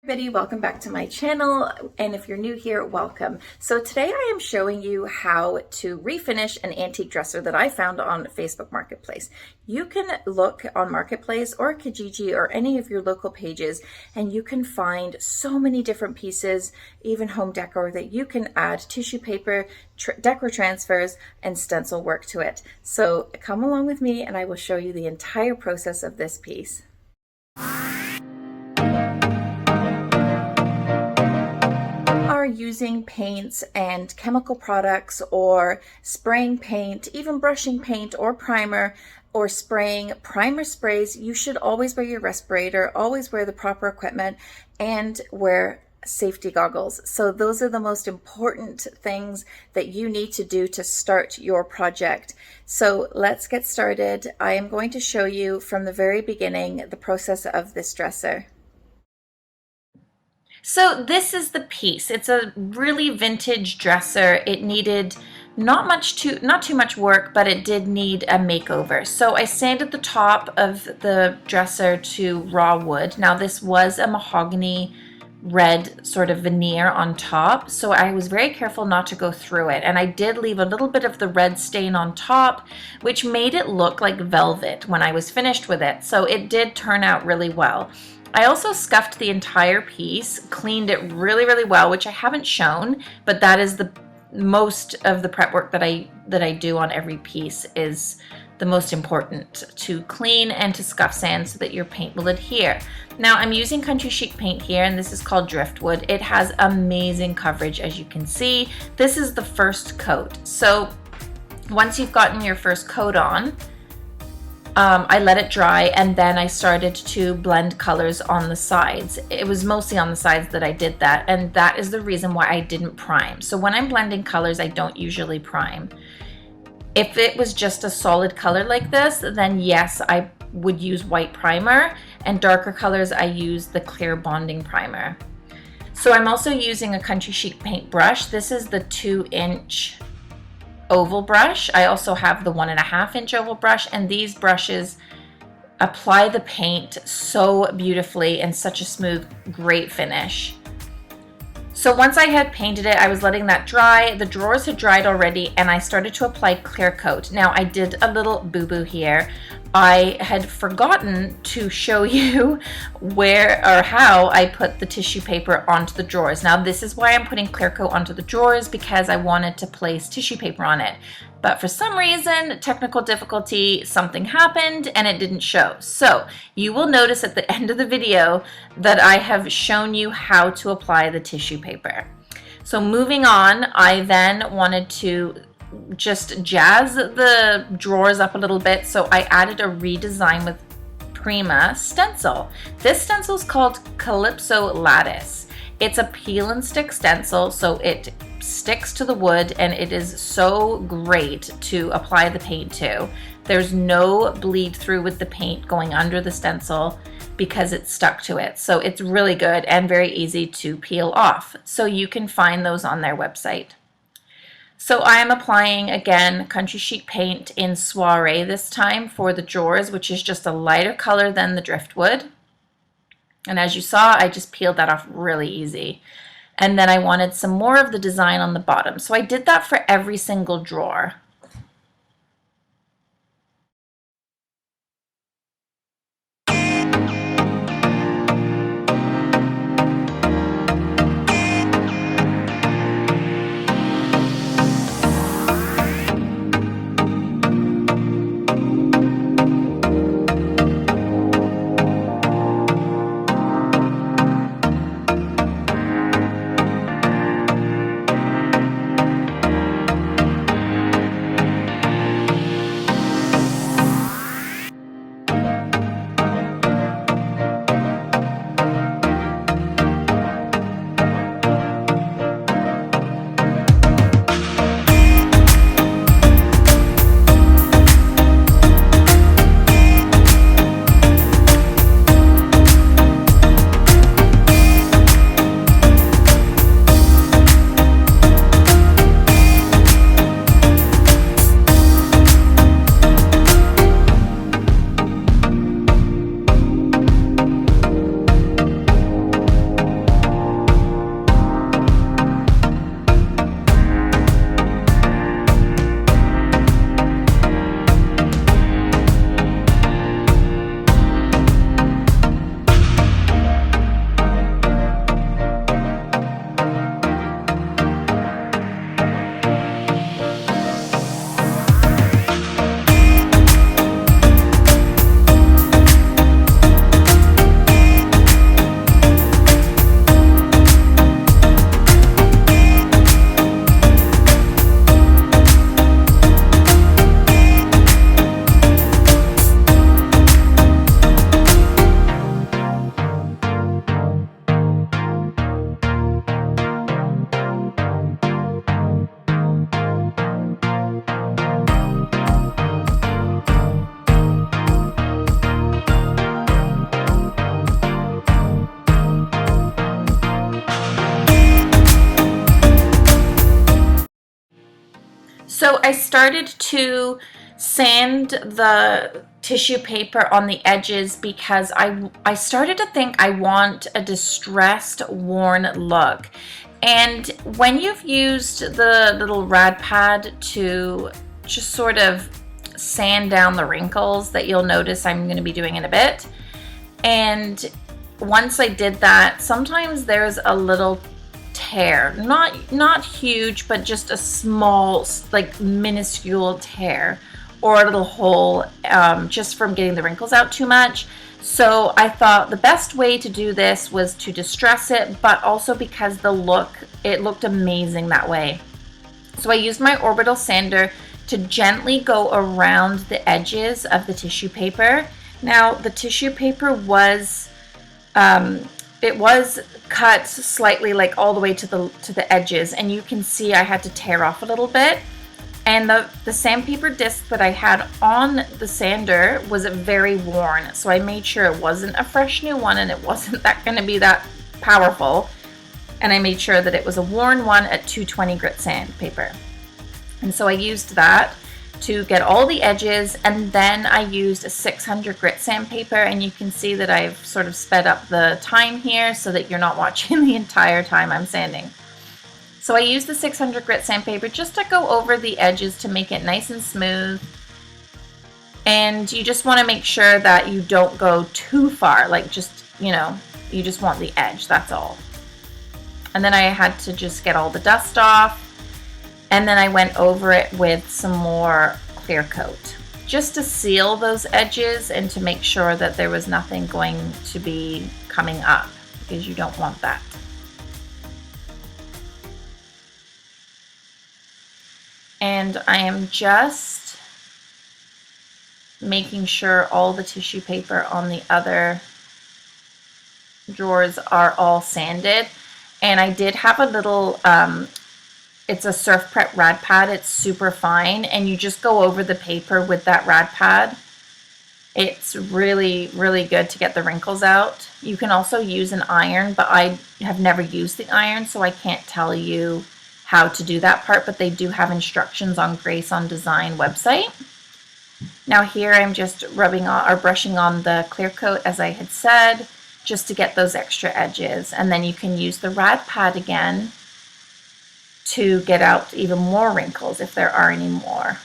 Everybody, welcome back to my channel, and if you're new here, welcome. So today I am showing you how to refinish an antique dresser that I found on Facebook Marketplace. You can look on Marketplace or Kijiji or any of your local pages, and you can find so many different pieces, even home decor, that you can add tissue paper, decor transfers, and stencil work to it. So come along with me and I will show you the entire process of this piece. Are using paints and chemical products or spraying paint, even brushing paint or primer, or spraying primer sprays, you should always wear your respirator, always wear the proper equipment, and wear safety goggles. So those are the most important things that you need to do to start your project. So let's get started. I am going to show you from the very beginning the process of this dresser. So this is the piece. It's a really vintage dresser. It needed not too much work, but it did need a makeover. So I sanded the top of the dresser to raw wood. Now this was a mahogany red sort of veneer on top, so I was very careful not to go through it, and I did leave a little bit of the red stain on top, which made it look like velvet when I was finished with it. So it did turn out really well. I also scuffed the entire piece, cleaned it really well, which I haven't shown, but that is the most of the prep work that I do on every piece is the most important, to clean and to scuff sand so that your paint will adhere. Now I'm using Country Chic paint here, and this is called Driftwood. It has amazing coverage, as you can see. This is the first coat. So once you've gotten your first coat on, I let it dry, and then I started to blend colors on the sides. It was mostly on the sides that I did that, and that is the reason why I didn't prime. So when I'm blending colors, I don't usually prime. If it was just a solid color like this, then yes, I would use white primer, and darker colors I use the clear bonding primer. So I'm also using a Country Chic paint brush. This is the 2-inch oval brush. I also have the 1.5-inch oval brush, and these brushes apply the paint so beautifully and such a smooth, great finish. So once I had painted it, I was letting that dry. The drawers had dried already, and I started to apply clear coat. Now I did a little boo-boo here. I had forgotten to show you where or how I put the tissue paper onto the drawers. Now this is why I'm putting clear coat onto the drawers, because I wanted to place tissue paper on it. But for some reason, technical difficulty, something happened and it didn't show. So you will notice at the end of the video that I have shown you how to apply the tissue paper. So moving on, I then wanted to just jazz the drawers up a little bit, so I added a Redesign with Prima stencil. This stencil is called Calypso Lattice. It's a peel and stick stencil, so it sticks to the wood, and it is so great to apply the paint to. There's no bleed through with the paint going under the stencil because it's stuck to it. So it's really good and very easy to peel off. So you can find those on their website. So I am applying, again, Country Chic paint in Soiree this time for the drawers, which is just a lighter color than the Driftwood. And as you saw, I just peeled that off really easy. And then I wanted some more of the design on the bottom. So I did that for every single drawer. So I started to sand the tissue paper on the edges because I started to think I want a distressed, worn look. And when you've used the little rad pad to just sort of sand down the wrinkles that you'll notice I'm going to be doing in a bit, and once I did that, sometimes there's a little tear, not huge, but just a small, like minuscule tear or a little hole, just from getting the wrinkles out too much. So I thought the best way to do this was to distress it, but also because it looked amazing that way. So I used my orbital sander to gently go around the edges of the tissue paper. Now the tissue paper was it was cut slightly, like all the way to the edges, and you can see I had to tear off a little bit. And the sandpaper disc that I had on the sander was very worn, so I made sure it wasn't a fresh new one and it wasn't going to be that powerful. And I made sure that it was a worn one at 220 grit sandpaper. And so I used that to get all the edges, and then I used a 600 grit sandpaper, and you can see that I've sort of sped up the time here so that you're not watching the entire time I'm sanding. So I used the 600 grit sandpaper just to go over the edges to make it nice and smooth. And you just want to make sure that you don't go too far, like just, you just want the edge, that's all. And then I had to just get all the dust off. And then I went over it with some more clear coat just to seal those edges and to make sure that there was nothing going to be coming up, because you don't want that. And I am just making sure all the tissue paper on the other drawers are all sanded. And I did have a little it's a Surf Prep rad pad. It's super fine, and you just go over the paper with that rad pad. It's really, really good to get the wrinkles out. You can also use an iron, but I have never used the iron, so I can't tell you how to do that part, but they do have instructions on Grace on Design website. Now here I'm just rubbing on or brushing on the clear coat, as I had said, just to get those extra edges. And then you can use the rad pad again to get out even more wrinkles if there are any more.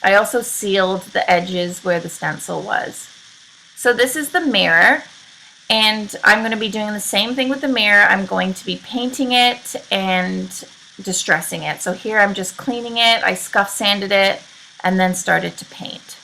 I also sealed the edges where the stencil was. So this is the mirror, and I'm going to be doing the same thing with the mirror. I'm going to be painting it and distressing it. So here I'm just cleaning it, I scuff sanded it, and then started to paint.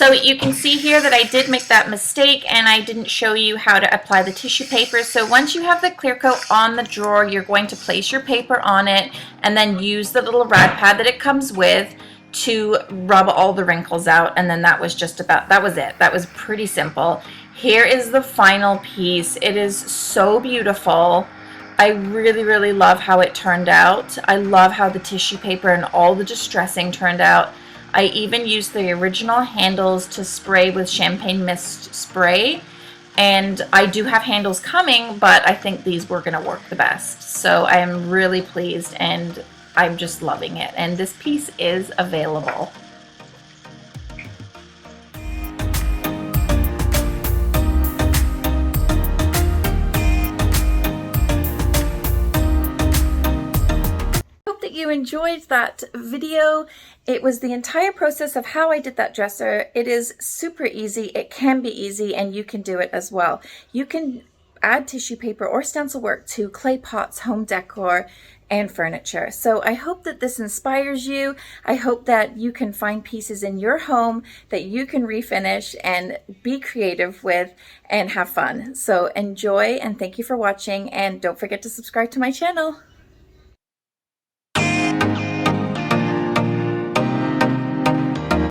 So you can see here that I did make that mistake and I didn't show you how to apply the tissue paper. So once you have the clear coat on the drawer, you're going to place your paper on it and then use the little rad pad that it comes with to rub all the wrinkles out. And then that was just about, that was it. That was pretty simple. Here is the final piece. It is so beautiful. I really, really love how it turned out. I love how the tissue paper and all the distressing turned out. I even used the original handles to spray with champagne mist spray, and I do have handles coming, but I think these were going to work the best. So I am really pleased and I'm just loving it, and this piece is available. That you enjoyed that video. It was the entire process of how I did that dresser. It is super easy. It can be easy, and you can do it as well. You can add tissue paper or stencil work to clay pots, home decor, and furniture. So I hope that this inspires you. I hope that you can find pieces in your home that you can refinish and be creative with and have fun. So enjoy, and thank you for watching, and don't forget to subscribe to my channel.